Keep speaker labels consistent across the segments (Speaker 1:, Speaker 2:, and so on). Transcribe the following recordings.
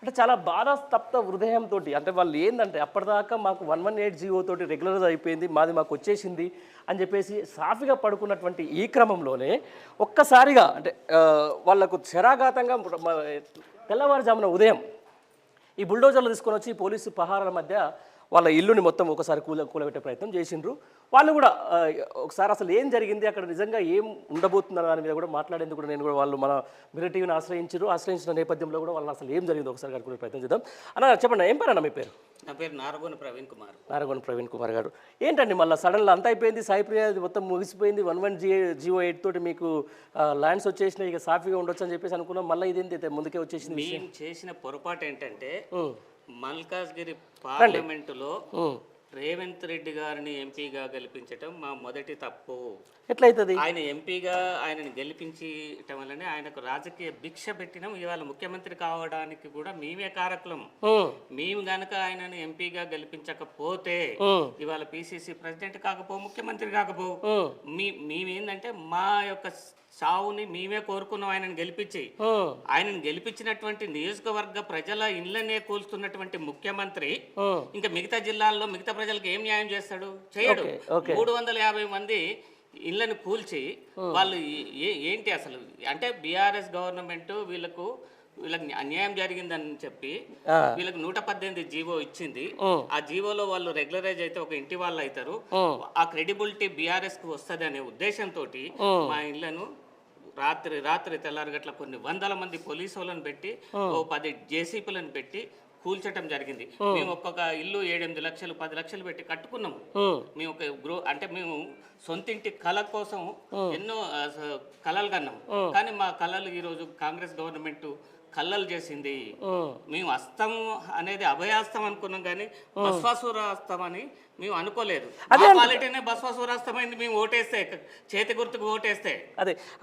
Speaker 1: అంటే చాలా బాధాస్తప్త హృదయంతో అంటే వాళ్ళు ఏంటంటే అప్పటిదాకా మాకు 118 జీవో తోటి రెగ్యులరైజ్ అయిపోయింది, మాది మాకు వచ్చేసింది అని చెప్పేసి సాఫీగా పడుకున్నటువంటి ఈ క్రమంలోనే ఒక్కసారిగా అంటే వాళ్ళకు శరాఘాతంగా తెల్లవారుజామున ఉదయం ఈ బుల్డోజర్లు తీసుకొని వచ్చి పోలీసు పహారాల మధ్య వాళ్ళ ఇల్లుని మొత్తం ఒకసారి కూలబెట్టే ప్రయత్నం చేసిండ్రు. వాళ్ళు కూడా ఒకసారి అసలు ఏం జరిగింది అక్కడ, నిజంగా ఏం ఉండబోతుందన్న దాని మీద కూడా మాట్లాడేందుకు కూడా నేను కూడా వాళ్ళు మన మిర్రర్ టీవీని ఆశ్రయించిన నేపథ్యంలో కూడా వాళ్ళు అసలు ఏం జరిగిందో ఒకసారి కనుక్కునే ప్రయత్నం చేద్దాం. అన్న చెప్పండి, ఏం పేరు అన్న మీ పేరు?
Speaker 2: నా పేరు నారగోని ప్రవీణ్ కుమార్.
Speaker 1: నారగోని ప్రవీణ్ కుమార్ గారు, ఏంటండి మళ్ళీ సడన్గా అంత అయిపోయింది, సాయిప్రియ మొత్తం ముగిసిపోయింది, 118 తోటి మీకు ల్యాండ్స్ వచ్చేసినాయి, ఇక సాఫీగా ఉండొచ్చు అని చెప్పేసి అనుకున్నాం, మళ్ళీ ఇదేంటి ముందుకే వచ్చేసింది.
Speaker 2: మేము చేసిన పొరపాటు ఏంటంటే మల్కాజ్గిరి పార్లమెంటులో రేవంత్ రెడ్డి గారిని ఎంపీగా గెలిపించటం మా మొదటి తప్పు.
Speaker 1: ఎట్లయితుంది?
Speaker 2: ఆయన ఎంపీగా ఆయనని గెలిపించటం వల్లనే ఆయనకు రాజకీయ భిక్ష పెట్టినాం. ఇవాళ ముఖ్యమంత్రి కావడానికి కూడా మేమే కారకులం. మేము గనక ఆయనను ఎంపీగా గెలిపించకపోతే ఇవాళ పిసిసి ప్రెసిడెంట్ కాకపో, ముఖ్యమంత్రి కాకపో. మేమేందంటే మా యొక్క సావుని మేమే కోరుకున్నాం ఆయనను గెలిపించి. ఆయనను గెలిపించినటువంటి నియోజకవర్గ ప్రజల ఇళ్లనే కూల్స్తున్నటువంటి ముఖ్యమంత్రి ఇంకా మిగతా జిల్లాల్లో మిగతా ప్రజలకు ఏం న్యాయం చేస్తాడు? చేయడు. 350 మంది ఇళ్లను కూల్చి వాళ్ళు ఏంటి అసలు అంటే బీఆర్ఎస్ గవర్నమెంట్ వీళ్ళకి అన్యాయం జరిగిందని చెప్పి వీళ్ళకి 118 జీవో ఇచ్చింది. ఆ జీవోలో వాళ్ళు రెగ్యులరైజ్ అయితే ఒక ఇంటి వాళ్ళు అవుతారు, ఆ క్రెడిబిలిటీ బీఆర్ఎస్ కు వస్తుంది అనే ఉద్దేశంతో మా ఇళ్లను రాత్రి తెల్లారగట్ల కొన్ని వందల మంది పోలీసు వాళ్ళని పెట్టి 10 జేసీపీలను పెట్టి కూల్చటం జరిగింది. మేము ఒక్కొక్క ఇల్లు 7-8 లక్షలు 10 లక్షలు పెట్టి కట్టుకున్నాము. మేము ఒక అంటే మేము సొంతింటి కళ కోసం ఎన్నో కళలు కన్నాం. కానీ మా కళలు ఈరోజు కాంగ్రెస్ గవర్నమెంట్ కళ్ళలు చేసింది. మేము అస్తం అనేది అభయాస్తం అనుకున్నాం కానీ బస్వాసురాస్తం అని మేము అనుకోలేదు. క్వాలిటీనే బస్వాసురాస్తం అయింది మేము ఓటేస్తే, చేతి గుర్తుకు ఓటేస్తే.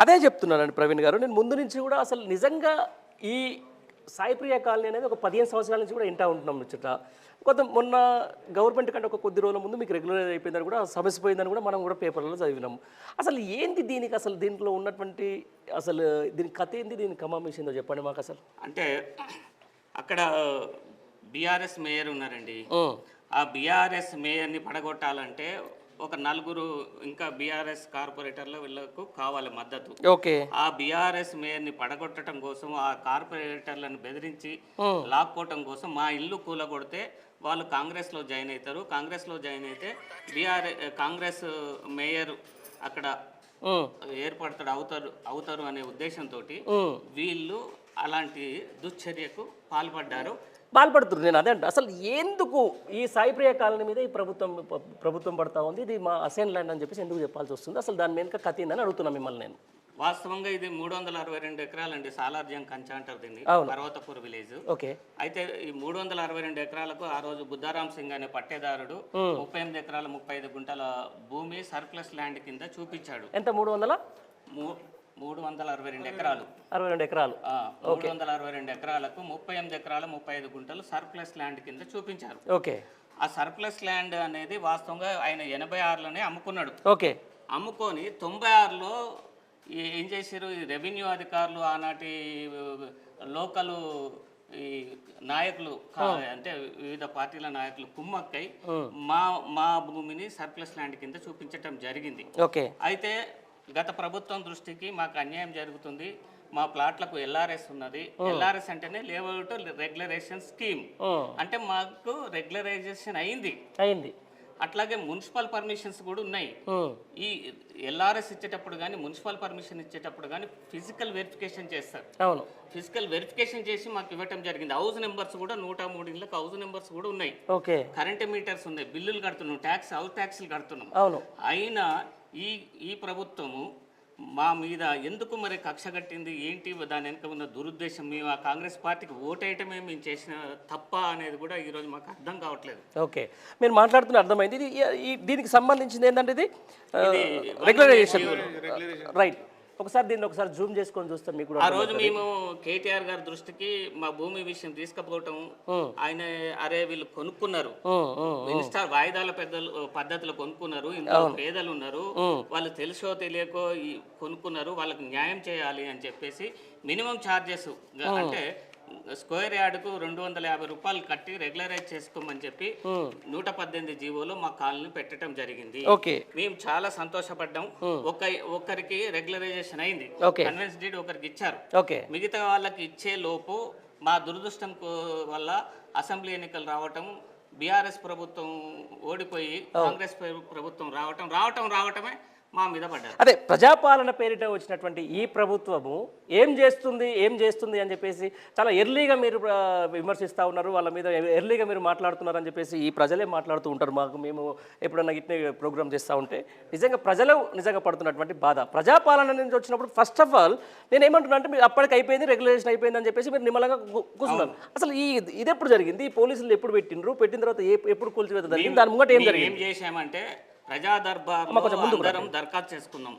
Speaker 1: అదే చెప్తున్నానండి ప్రవీణ్ గారు, నేను ముందు నుంచి కూడా అసలు నిజంగా ఈ సాయిప్రియ కాలనీ అనేది ఒక 15 సంవత్సరాల నుంచి కూడా ఇంటా ఉంటున్నాం ముచ్చట. మొన్న గవర్నమెంట్ కంటే ఒక కొద్ది రోజుల ముందు మీకు రెగ్యులర్ అయిపోయిందని కూడా సమస్య పోయిందని కూడా మనం కూడా పేపర్లలో చదివినాం. అసలు ఏంటి దీనికి, అసలు దీంట్లో ఉన్నటువంటి అసలు దీని కథ ఏంది, దీని కమామేష్ ఏందో చెప్పండి మాకు. అసలు అంటే
Speaker 2: అక్కడ బీఆర్ఎస్ మేయర్ ఉన్నారండి. ఆ బీఆర్ఎస్ మేయర్ని పడగొట్టాలంటే ఒక 4 ఇంకా బీఆర్ఎస్ కార్పొరేటర్ల వీళ్ళకు కావాలి మద్దతు. ఆ బీఆర్ఎస్ మేయర్ని పడగొట్టడం కోసం, ఆ కార్పొరేటర్లను బెదిరించి లాక్కోవటం కోసం మా ఇల్లు కూలగొడితే వాళ్ళు కాంగ్రెస్లో జాయిన్ అవుతారు. కాంగ్రెస్లో జాయిన్ అయితే కాంగ్రెస్ మేయర్ అక్కడ ఏర్పడతాడు అవుతారు అనే ఉద్దేశంతో వీళ్ళు అలాంటి దుశ్చర్యకు పాల్పడుతున్నారు.
Speaker 1: నేను అదే అంటే అసలు ఎందుకు ఈ సాయిప్రియ కాలనీ మీద ఈ ప్రభుత్వం పడతా ఉంది, ఇది మా అసైన్ ల్యాండ్ అని చెప్పేసి ఎందుకు చెప్పాల్సి వస్తుంది? అసలు దాని మీద కథ ఏందని అడుగుతున్నా మిమ్మల్ని నేను.
Speaker 2: వాస్తవంగా ఇది 362 ఎకరాలండి. సాలార్జంగ్ కంచా అంటారు దీన్ని, పర్వతపూర్ విలేజ్. అయితే ఈ 362 ఎకరాలకు ఆ రోజు బుద్ధారాం సింగ్ అనే పట్టేదారుడు 38 ఎకరాల 35 గుంటల భూమి సర్ప్లస్ ల్యాండ్ కింద చూపించాడు.
Speaker 1: ఎంత?
Speaker 2: 362 ఎకరాలు.
Speaker 1: 62 ఎకరాలు
Speaker 2: 362 ఎకరాలకు 38 ఎకరాల 35 గుంటలు సర్ప్లస్ ల్యాండ్ కింద చూపించారు. ఆ సర్ప్లస్ ల్యాండ్ అనేది వాస్తవంగా ఆయన 86లోనే అమ్ముకున్నాడు. అమ్ముకొని 96లో ఏం చేశారు ఈ రెవెన్యూ అధికారులు, ఆనాటి లోకల్ ఈ నాయకులు అంటే వివిధ పార్టీల నాయకులు కుమ్మక్కై మా భూమిని సర్ప్లస్ ల్యాండ్ కింద చూపించటం జరిగింది. అయితే గత ప్రభుత్వం దృష్టికి మాకు అన్యాయం జరుగుతుంది, మా ప్లాట్లకు ఎల్ఆర్ఎస్ ఉన్నది. ఎల్ఆర్ఎస్ అంటేనే లేఅవుట్ రెగ్యులరేషన్ స్కీమ్, అంటే మాకు రెగ్యులరైజేషన్ అయింది. అట్లాగే మున్సిపల్ పర్మిషన్స్ కూడా ఉన్నాయి. ఈ ఎల్ఆర్ఎస్ ఇచ్చేటప్పుడు కానీ మున్సిపల్ పర్మిషన్ ఇచ్చేటప్పుడు కానీ ఫిజికల్ వెరిఫికేషన్ చేస్తారు. ఫిజికల్ వెరిఫికేషన్ చేసి మాకు ఇవ్వటం జరిగింది. హౌస్ నెంబర్స్ కూడా 103 ఇళ్ళకి హౌస్ నెంబర్స్ కూడా ఉన్నాయి. కరెంట్ మీటర్స్ ఉన్నాయి, బిల్లులు కడుతున్నాం, హౌస్ ట్యాక్స్లు కడుతున్నాం. అయినా ఈ ప్రభుత్వము మా మీద ఎందుకు మరి కక్ష కట్టింది, ఏంటి దాని వెనుక ఉన్న దురుద్దేశం? మేము ఆ కాంగ్రెస్ పార్టీకి ఓటేయటమే మేము చేసిన తప్ప అనేది కూడా ఈరోజు మాకు అర్థం కావట్లేదు.
Speaker 1: మీరు మాట్లాడుతున్న అర్థమైంది. ఇది దీనికి సంబంధించింది ఏంటంటే ఇది రెగ్యులరైజేషన్, రైట్? ఒకసారి దీన్ని ఒకసారి జూమ్ చేసుకొని చూస్తాం మీకు.
Speaker 2: ఆ రోజు మేము కేటీఆర్ గారి దృష్టికి మా భూమి విషయం తీసుకుపోవటం, ఆయన అరే వీళ్ళు కొనుక్కున్నారు, మినిస్టర్ వాయిదాల పద్ధతిలో కొనుక్కున్నారు, ఇందులో పేదలు ఉన్నారు, వాళ్ళు తెలుసో తెలియకో కొనుక్కున్నారు, వాళ్ళకి న్యాయం చేయాలి అని చెప్పేసి మినిమం ఛార్జెస్ అంటే స్క్వేర్ యార్డుకు 250 రూపాయలు కట్టి రెగ్యులరైజ్ చేసుకోమని చెప్పి 118 జీవోలో మా కాలనీ పెట్టడం జరిగింది.
Speaker 1: ఓకే,
Speaker 2: మేము చాలా సంతోషపడ్డాం. ఒకరికి రెగ్యులరైజేషన్ అయింది, కన్వెన్స్ డీడ్ ఒకరికి ఇచ్చారు.
Speaker 1: ఓకే,
Speaker 2: మిగతా వాళ్ళకి ఇచ్చే లోపు మా దురదృష్టం వల్ల అసెంబ్లీ ఎన్నికలు రావటం, బీఆర్ఎస్ ప్రభుత్వం ఓడిపోయి కాంగ్రెస్ ప్రభుత్వం రావటమే మా మీద పడ్డారు.
Speaker 1: అదే ప్రజాపాలన పేరిట వచ్చినటువంటి ఈ ప్రభుత్వము ఏం చేస్తుంది అని చెప్పేసి చాలా ఎర్లీగా మీరు విమర్శిస్తూ ఉన్నారు, వాళ్ళ మీద ఎర్లీగా మీరు మాట్లాడుతున్నారు అని చెప్పేసి ఈ ప్రజలే మాట్లాడుతూ ఉంటారు. మేము ఎప్పుడన్నా ఇట్నే ప్రోగ్రామ్ చేస్తూ ఉంటే నిజంగా పడుతున్నటువంటి బాధ ప్రజాపాలన నుంచి వచ్చినప్పుడు ఫస్ట్ ఆఫ్ ఆల్ నేను ఏమంటున్నా అంటే మీరు అప్పటికి అయిపోయింది, రెగ్యులేషన్ అయిపోయింది అని చెప్పేసి మీరు నిమ్మలంగా కూర్చున్నారు. అసలు ఇది ఎప్పుడు జరిగింది? ఈ పోలీసులు ఎప్పుడు పెట్టిన తర్వాత ఎప్పుడు కూల్చివేత జరిగింది? దాని ముంగట ఏం
Speaker 2: చేశామంటే ప్రజా దర్బార్ దరఖాస్తు చేసుకున్నాం.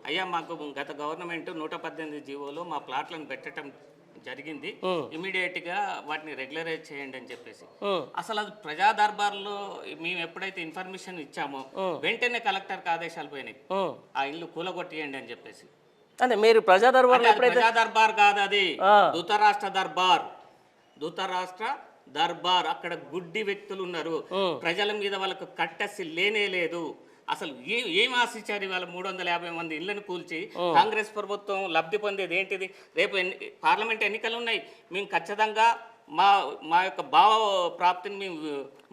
Speaker 2: అయ్యా మాకు గత గవర్నమెంట్ 118 జీవోలో మా ప్లాట్లను పెట్టడం జరిగింది, ఇమీడియట్ గా వాటిని రెగ్యులరైజ్ చేయండి అని చెప్పేసి. అసలు అది ప్రజా దర్బార్లో మేము ఎప్పుడైతే ఇన్ఫర్మేషన్ ఇచ్చామో వెంటనే కలెక్టర్కి ఆదేశాలు పోయినాయి, ఆ ఇల్లు కూలగొట్టియండి అని చెప్పేసి.
Speaker 1: అంటే మీరు ప్రజా
Speaker 2: దర్బార్ కాదు, అది ధృతరాష్ట్ర దర్బార్. అక్కడ గుడ్డి వ్యక్తులు ఉన్నారు, ప్రజల మీద వాళ్ళకు కట్టసి లేనే లేదు. అసలు ఏం ఆశించారు? ఇవాళ 350 మంది ఇళ్లను కూల్చి కాంగ్రెస్ ప్రభుత్వం లబ్ధి పొందేది ఏంటిది? రేపు పార్లమెంట్ ఎన్నికలు ఉన్నాయి, మేము ఖచ్చితంగా మా యొక్క భావ ప్రాప్తిని మేము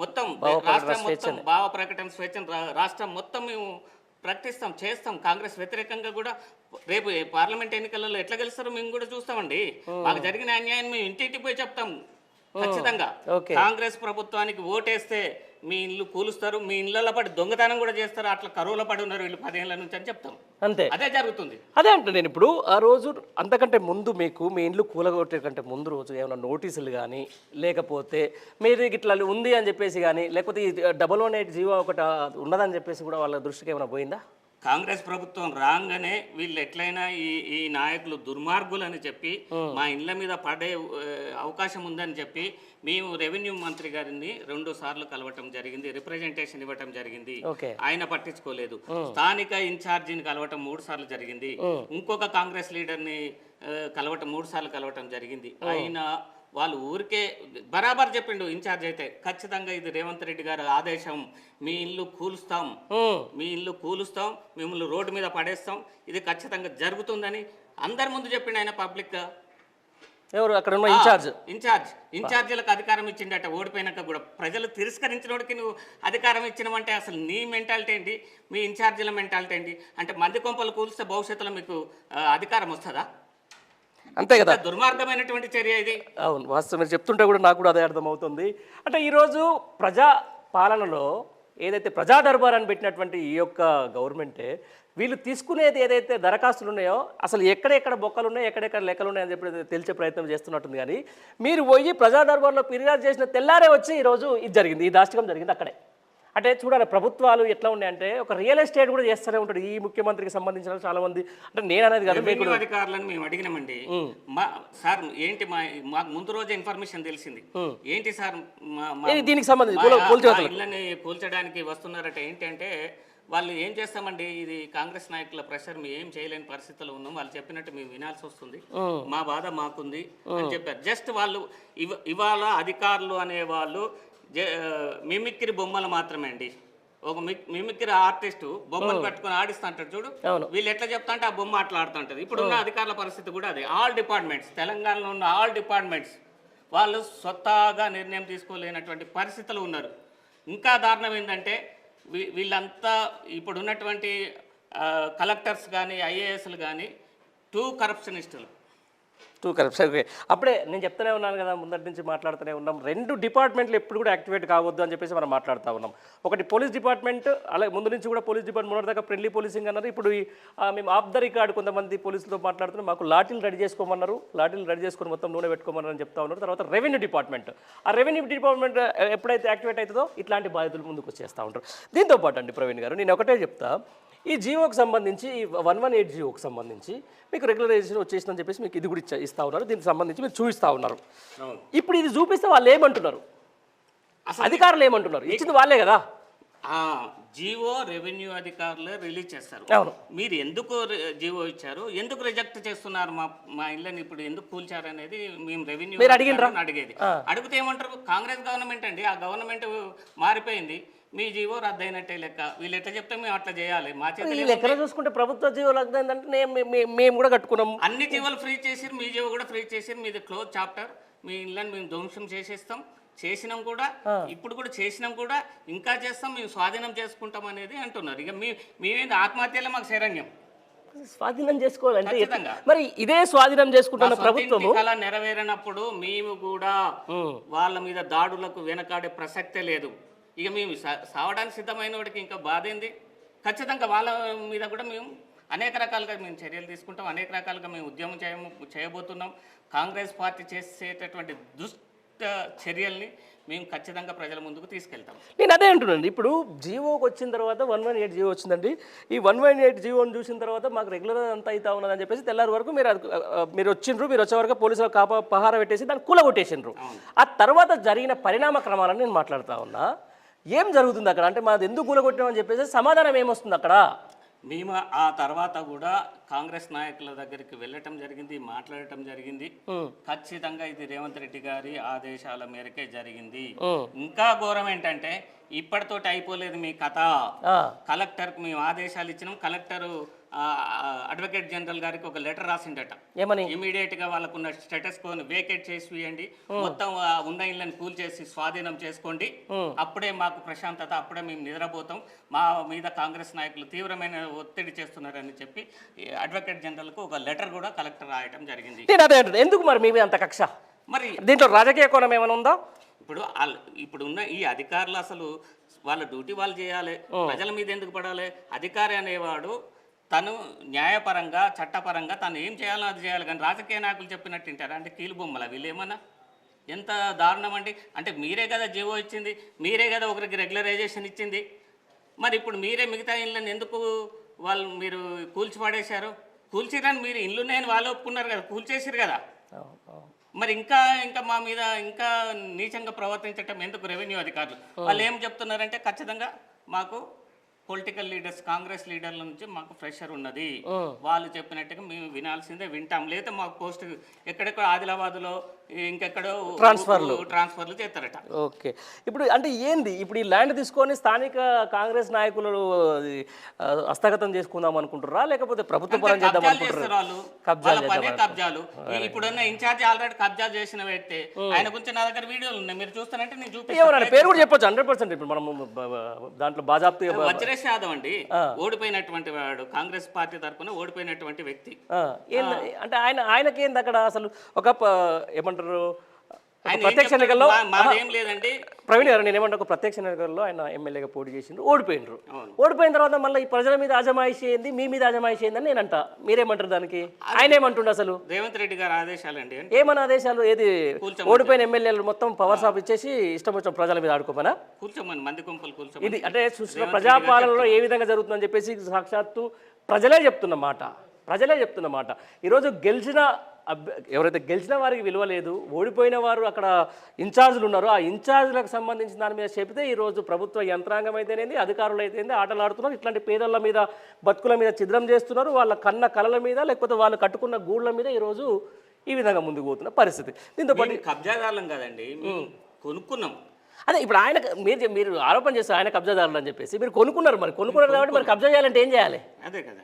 Speaker 2: మొత్తం రాష్ట్రం మొత్తం భావ ప్రకటన స్వేచ్ఛను రాష్ట్రం మొత్తం మేము ప్రకటిస్తాం, చేస్తాం. కాంగ్రెస్ వ్యతిరేకంగా కూడా రేపు పార్లమెంట్ ఎన్నికలలో ఎట్లా గెలుస్తారో మేము కూడా చూస్తామండి. మాకు జరిగిన అన్యాయం మేము ఇంటింటికి పోయి చెప్తాం ఖచ్చితంగా. కాంగ్రెస్ ప్రభుత్వానికి ఓటేస్తే మీ ఇల్లు కూలుస్తారు, మీ ఇళ్ళలో పడి దొంగతనం కూడా చేస్తారు, అట్లా కరువులో పడి ఉన్నారు వీళ్ళు 10 ఏళ్ల నుంచి అని చెప్తాం.
Speaker 1: అంతే,
Speaker 2: అదే జరుగుతుంది.
Speaker 1: అదే అంటే నేను ఇప్పుడు ఆ రోజు అంతకంటే ముందు మీకు మీ ఇండ్లు కూలగొట్టే కంటే ముందు రోజు ఏమైనా నోటీసులు కానీ లేకపోతే మీరు ఇట్లా ఉంది అని చెప్పేసి కానీ లేకపోతే 018 జీవో ఒకటి ఉన్నదని చెప్పేసి కూడా వాళ్ళ దృష్టికి ఏమైనా పోయిందా?
Speaker 2: కాంగ్రెస్ ప్రభుత్వం రాగానే వీళ్ళు ఎట్లయినా ఈ నాయకులు దుర్మార్గులు అని చెప్పి మా ఇండ్ల మీద పడే అవకాశం ఉందని చెప్పి మేము రెవెన్యూ మంత్రి గారిని 2 సార్లు కలవటం జరిగింది, రిప్రజెంటేషన్ ఇవ్వటం జరిగింది. ఆయన పట్టించుకోలేదు. స్థానిక ఇన్ఛార్జిని కలవటం 3 సార్లు జరిగింది. ఇంకొక కాంగ్రెస్ లీడర్ని కలవటం 3 సార్లు కలవటం జరిగింది. ఆయన వాళ్ళు ఊరికే బరాబర్ చెప్పిండు ఇన్ఛార్జ్ అయితే, ఖచ్చితంగా ఇది రేవంత్ రెడ్డి గారి ఆదేశం, మీ ఇల్లు కూలుస్తాం, మిమ్మల్ని రోడ్డు మీద పడేస్తాం, ఇది ఖచ్చితంగా జరుగుతుందని అందరి ముందు చెప్పిండు ఆయన పబ్లిక్ గా.
Speaker 1: ఎవరు అక్కడ ఉన్న
Speaker 2: ఇన్ఛార్జీలకు అధికారం ఇచ్చిండట ఓడిపోయినాక కూడా. ప్రజలు తిరస్కరించినోడికి నువ్వు అధికారం ఇచ్చినవంటే అసలు నీ మెంటాలిటీ ఏంటి, మీ ఇన్ఛార్జీల మెంటాలిటీ ఏంటి? అంటే మంది కొంపలు కూలిస్తే భవిష్యత్తులో మీకు అధికారం వస్తుందా?
Speaker 1: అంతే కదా,
Speaker 2: దుర్మార్గమైనటువంటి చర్య ఇది.
Speaker 1: అవును, వాస్తవం మీరు చెప్తుంటే కూడా నాకు కూడా అదే అర్థమవుతుంది. అంటే ఈరోజు ప్రజా పాలనలో ఏదైతే ప్రజా దర్బార్ అని పెట్టినటువంటి ఈ యొక్క గవర్నమెంటే వీళ్ళు తీసుకునేది ఏదైతే దరఖాస్తులు ఉన్నాయో అసలు ఎక్కడెక్కడ బొక్కలు ఉన్నాయి, ఎక్కడెక్కడ లెక్కలు ఉన్నాయని చెప్పి తెలిసే ప్రయత్నం చేస్తున్నట్టుంది. కానీ మీరు పోయి ప్రజా దర్బార్లో ఫిర్యాదు చేసిన తెల్లారే వచ్చి ఈరోజు ఇది జరిగింది, ఈ దాష్టికం జరిగింది అక్కడే. అంటే చూడాలి ప్రభుత్వాలు ఎట్లా ఉన్నాయంటే ఒక రియల్ ఎస్టేట్ కూడా చేస్తూనే ఉంటాడు. ఈ ముఖ్యమంత్రికి సంబంధించిన చాలా మంది, అంటే నేను అనేది కాదు,
Speaker 2: అధికారులను మేము అడిగినామండి, సార్ ఏంటి మాకు ముందు రోజే ఇన్ఫర్మేషన్ తెలిసింది, ఏంటి సార్
Speaker 1: దీనికి సంబంధించి
Speaker 2: ఇళ్ళని కూల్చడానికి వస్తున్నారట. ఏంటంటే వాళ్ళు ఏం చేస్తామండి, ఇది కాంగ్రెస్ నాయకుల ప్రెషర్, మేము ఏం చేయలేని పరిస్థితుల్లో ఉన్నాం, వాళ్ళు చెప్పినట్టు మేము వినాల్సి వస్తుంది, మా బాధ మాకుంది అని చెప్పారు. జస్ట్ వాళ్ళు ఇవాళ అధికారులు అనేవాళ్ళు మిమిక్రీ బొమ్మలు మాత్రమే అండి. ఒక మిమిక్రీ ఆర్టిస్ట్ బొమ్మలు పట్టుకొని ఆడిస్తూ అంటాడు చూడు, వీళ్ళు ఎట్లా చెప్తా అంటే ఆ బొమ్మ అట్లా ఆడుతూ ఉంటుంది. ఇప్పుడున్న అధికారుల పరిస్థితి కూడా అదే. ఆల్ డిపార్ట్మెంట్స్, తెలంగాణలో ఉన్న ఆల్ డిపార్ట్మెంట్స్ వాళ్ళు స్వతహాగా నిర్ణయం తీసుకోలేనటువంటి పరిస్థితులు ఉన్నారు. ఇంకా దారుణం ఏంటంటే వీళ్ళంతా ఇప్పుడు ఉన్నటువంటి కలెక్టర్స్ కానీ ఐఏఎస్లు కానీ 2 కరప్షనిస్టులు.
Speaker 1: ఓకే, అప్పుడే నేను చెప్తూనే ఉన్నాను కదా, ముందటి నుంచి మాట్లాడుతూనే ఉన్నాం. 2 డిపార్ట్మెంట్లు ఎప్పుడు కూడా యాక్టివేట్ కావద్దు అని చెప్పేసి మనం మాట్లాడుతూ ఉన్నాం. ఒకటి పోలీస్ డిపార్ట్మెంట్, అలాగే ముందు నుంచి కూడా పోలీస్ డిపార్ట్మెంట్ మొన్నటిదాకా ఫ్రెండ్లీ పోలీసింగ్ అన్నారు. ఇప్పుడు మేము ఆఫ్ ద రికార్డ్ కొంతమంది పోలీసులతో మాట్లాడుతున్నాం, మాకు లాఠీలు రెడీ చేసుకోమన్నారు, లాఠీలు రెడీ చేసుకొని మొత్తం నూనె పెట్టుకోమన్నారు అని చెప్తా ఉన్నారు. తర్వాత రెవెన్యూ డిపార్ట్మెంట్, ఆ రెవెన్యూ డిపార్ట్మెంట్ ఎప్పుడైతే యాక్టివేట్ అవుతుందో ఇట్లాంటి బాధ్యతలు ముందుకు వచ్చేస్తూ ఉంటారు. దీంతో పాటు అండి ప్రవీణ్ గారు, నేను ఒకటే చెప్తా, ఈ జీవోకి సంబంధించి ఈ 118 జీవోకి సంబంధించి మీకు రెగ్యులరైజేషన్ వచ్చేసిందని చెప్పేసి మీకు ఇది కూడా ఇస్తూ ఉన్నారు, దీనికి సంబంధించి మీరు చూపిస్తూ ఉన్నారు. ఇప్పుడు ఇది చూపిస్తే వాళ్ళు ఏమంటున్నారు, అధికారులు ఏమంటున్నారు? ఇచ్చింది వాళ్ళే కదా.
Speaker 2: జీవో రెవెన్యూ అధికారులు రిలీజ్ చేస్తారు.
Speaker 1: అవును.
Speaker 2: మీరు ఎందుకు జీవో ఇచ్చారు, ఎందుకు రిజెక్ట్ చేస్తున్నారు, మా ఇళ్ళని ఇప్పుడు ఎందుకు కూల్చారు అనేది మేము రెవెన్యూ అడిగేది. అడిగితే ఏమంటారు, కాంగ్రెస్ గవర్నమెంట్ అండి, ఆ గవర్నమెంట్ మారిపోయింది, మీ జీవో రద్దయినట్టే లెక్క. వీళ్ళు ఎట్లా చెప్తే మేము అట్లా చేయాలి. మా చేతులు
Speaker 1: ఎక్కడ చూసుకుంటే ప్రభుత్వ జీవోలు రద్దయిందంటే మేము కూడా కట్టుకున్నాము.
Speaker 2: అన్ని జీవోలు ఫ్రీ చేసి మీ జీవో కూడా ఫ్రీ చేసి మీది క్లోజ్ చాప్టర్, మీ ఇళ్ళని మేము ధ్వంసం చేసేస్తాం, చేసినాం కూడా, ఇప్పుడు కూడా చేసినాం కూడా, ఇంకా చేస్తాం, మేము స్వాధీనం చేసుకుంటాం అనేది అంటున్నారు. ఇక మేమేంది ఆత్మహత్యలో మాకు శరణ్యం.
Speaker 1: స్వాధీనం చేసుకోవాలంటే మరి ఇదే స్వాధీనం చేసుకుంటున్న ప్రభుత్వం
Speaker 2: అలా నెరవేరినప్పుడు మేము కూడా వాళ్ళ మీద దాడులకు వెనకాడే ప్రసక్తే లేదు. ఇక మేము సావడానికి సిద్ధమైన వాడికి ఇంకా బాధ ఏంది? ఖచ్చితంగా వాళ్ళ మీద కూడా మేము అనేక రకాలుగా మేము చర్యలు తీసుకుంటాం, అనేక రకాలుగా మేము ఉద్యమం చేయబోతున్నాం. కాంగ్రెస్ పార్టీ చేసేటటువంటి దుష్ట చర్యల్ని మేము ఖచ్చితంగా ప్రజల ముందుకు తీసుకెళ్తాం.
Speaker 1: నేను అదే అంటున్నాను. ఇప్పుడు జీవోకి వచ్చిన తర్వాత 118 జీవో వచ్చిందండి. ఈ 118 జీవోని చూసిన తర్వాత మాకు రెగ్యులర్ అంతా అవుతా ఉన్నదని చెప్పేసి తెల్లారి వరకు మీరు వచ్చిండ్రు. మీరు వచ్చే వరకు పోలీసులు పహార పెట్టేసి దాన్ని కూలగొట్టేసిండ్రు. ఆ తర్వాత జరిగిన పరిణామ క్రమాలను నేను మాట్లాడుతూ ఉన్నా. ఏం జరుగుతుంది అక్కడ అంటే మాది ఎందుకు కూలగొట్టామని చెప్పేసి సమాధానం ఏమొస్తుంది అక్కడ?
Speaker 2: మేము ఆ తర్వాత కూడా కాంగ్రెస్ నాయకుల దగ్గరికి వెళ్ళటం జరిగింది, మాట్లాడటం జరిగింది. ఖచ్చితంగా ఇది రేవంత్ రెడ్డి గారి ఆదేశాల మేరకే జరిగింది. ఇంకా ఘోరం ఏంటంటే ఇప్పటితోటి అయిపోలేదు మీ కథ. కలెక్టర్కి మేము ఆదేశాలు ఇచ్చినాం. కలెక్టర్ అడ్వకేట్ జనరల్ గారికి ఒక లెటర్ రాసిండట,
Speaker 1: ఏమని?
Speaker 2: ఇమీడియట్ గా వాళ్ళకున్న స్టేటస్ కోని వేకేట్ చేసి ఇవ్వండి, మొత్తం ఉన్న ఇళ్ళని కూల్ చేసి స్వాధీనం చేసుకోండి, అప్పుడే మాకు ప్రశాంతత, అప్పుడే మేము నిద్రపోతాం, మా మీద కాంగ్రెస్ నాయకులు తీవ్రమైన ఒత్తిడి చేస్తున్నారని చెప్పి అడ్వకేట్ జనరల్ కు ఒక లెటర్ కూడా కలెక్టర్ రాయటం జరిగింది.
Speaker 1: ఎందుకు మరి మీ మీద అంత కక్ష?
Speaker 2: మరి
Speaker 1: దీంట్లో రాజకీయ కోణం ఏమైనా ఉందా?
Speaker 2: ఇప్పుడు ఉన్న ఈ అధికారులు అసలు వాళ్ళ డ్యూటీ వాళ్ళు చేయాలి, ప్రజల మీద ఎందుకు పడాలి? అధికారి అనేవాడు తను న్యాయపరంగా చట్టపరంగా తను ఏం చేయాలో అది చేయాలి, కానీ రాజకీయ నాయకులు చెప్పినట్టు వింటారా? అంటే కీలు బొమ్మల వీళ్ళు ఏమన్నా? ఎంత దారుణం అండి. అంటే మీరే కదా జీవో ఇచ్చింది, మీరే కదా ఒకరికి రెగ్యులరైజేషన్ ఇచ్చింది, మరి ఇప్పుడు మీరే మిగతా ఇళ్ళని ఎందుకు మీరు కూల్చిపడేశారు? కూల్చిరని మీరు ఇల్లున్నాయని వాళ్ళు ఒప్పుకున్నారు కదా, కూల్చేసారు కదా, మరి ఇంకా మా మీద ఇంకా నీచంగా ప్రవర్తించటం ఎందుకు? రెవెన్యూ అధికారులు వాళ్ళు ఏం చెప్తున్నారంటే ఖచ్చితంగా మాకు పొలిటికల్ లీడర్స్, కాంగ్రెస్ లీడర్ల నుంచి మాకు ప్రెషర్ ఉన్నది, వాళ్ళు చెప్పినట్టుగా మేము వినాల్సిందే, వింటాం, లేదా మాకు పోస్ట్ ఎక్కడెక్కడ ఆదిలాబాద్లో ఇంకెక్కడో ట్రాన్స్ఫర్లు చేస్తారట.
Speaker 1: ఓకే, ఇప్పుడు అంటే ఏంది, ఇప్పుడు ఈ ల్యాండ్ తీసుకొని స్థానిక కాంగ్రెస్ నాయకులు హస్తగతం చేసుకుందాం అనుకుంటారా, లేకపోతే ప్రభుత్వ పరం చేద్దాం అనుకుంటారా?
Speaker 2: కబ్జాలు. ఇప్పుడున్న ఇన్ఛార్జ్ ఆల్రెడీ కబ్జా చేసిన వ్యక్తి, ఆయన గురించి నా దగ్గర వీడియోలు ఉన్నాయి, మీరు చూస్తానంటే నేను చూపిస్తాను.
Speaker 1: పేరు కూడా చెప్పొచ్చు 100%. ఇప్పుడు మనం దాంట్లో బాజాప్తీ
Speaker 2: వజ్రేష్ యాదవ్ అండి, ఓడిపోయినటువంటి వాడు, కాంగ్రెస్ పార్టీ తరఫున ఓడిపోయినటువంటి వ్యక్తి.
Speaker 1: అంటే ఆయనకి ఏంది అక్కడ అసలు ఒక ఏమంటారు ప్రత్యక్ష ఎన్నికల్లో
Speaker 2: మాదేం లేదండి
Speaker 1: ప్రవీణ్ గారు, నేను ఏమంటే ఒక ప్రత్యక్ష ఎన్నికల్లో ఆయన ఎమ్మెల్యేగా పోటీ చేసిండ్రు, ఓడిపోయినరు. ఓడిపోయిన తర్వాత మళ్ళీ ఈ ప్రజల మీద అజమాయిషి ఏంది, మీ మీద అజమాయిషి ఏందని నేనంట. మీరేమంటారు దానికి? ఆయన ఏమంటుండ అసలు?
Speaker 2: రేవంత్ రెడ్డి గారు ఆదేశాలండి.
Speaker 1: ఏమన్నా ఆదేశాలు? ఏది ఓడిపోయిన ఎమ్మెల్యేలు మొత్తం పవర్ సాప్ ఇచ్చేసి ఇష్టం వచ్చిన ప్రజల మీద ఆడుకోమనా?
Speaker 2: కూర్చోమని మంది కుంపలు కూర్చో.
Speaker 1: ఇది అంటే చూసిన ప్రజాపాలనలో ఏ విధంగా జరుగుతుందని చెప్పేసి సాక్షాత్తు ప్రజలే చెప్తున్న మాట. ఈరోజు ఎవరైతే గెలిచిన వారికి విలువ లేదు, ఓడిపోయిన వారు అక్కడ ఇన్ఛార్జీలు ఉన్నారో ఆ ఇన్ఛార్జీలకు సంబంధించిన దాని మీద చెబితే ఈరోజు ప్రభుత్వ యంత్రాంగం అయితేనేది, అధికారులు అయితేనేది ఆటలాడుతున్నారు. ఇట్లాంటి పేదల మీద, బతుకుల మీద ఛిద్రం చేస్తున్నారు. వాళ్ళ కన్న కళల మీద, లేకపోతే వాళ్ళు కట్టుకున్న గూళ్ళ మీద ఈరోజు ఈ విధంగా ముందుకు పోతున్న పరిస్థితి. దీంతో పాటు
Speaker 2: కబ్జాదారులం కదండి, కొనుక్కున్నాం.
Speaker 1: అదే ఇప్పుడు ఆయన మీరు ఆరోపణ చేస్తారు ఆయన కబ్జాదారులు అని చెప్పేసి. మీరు కొనుక్కున్నారు, మరి కొనుక్కున్నారు కాబట్టి మరి కబ్జా చేయాలంటే ఏం చేయాలి?
Speaker 2: అదే కదా.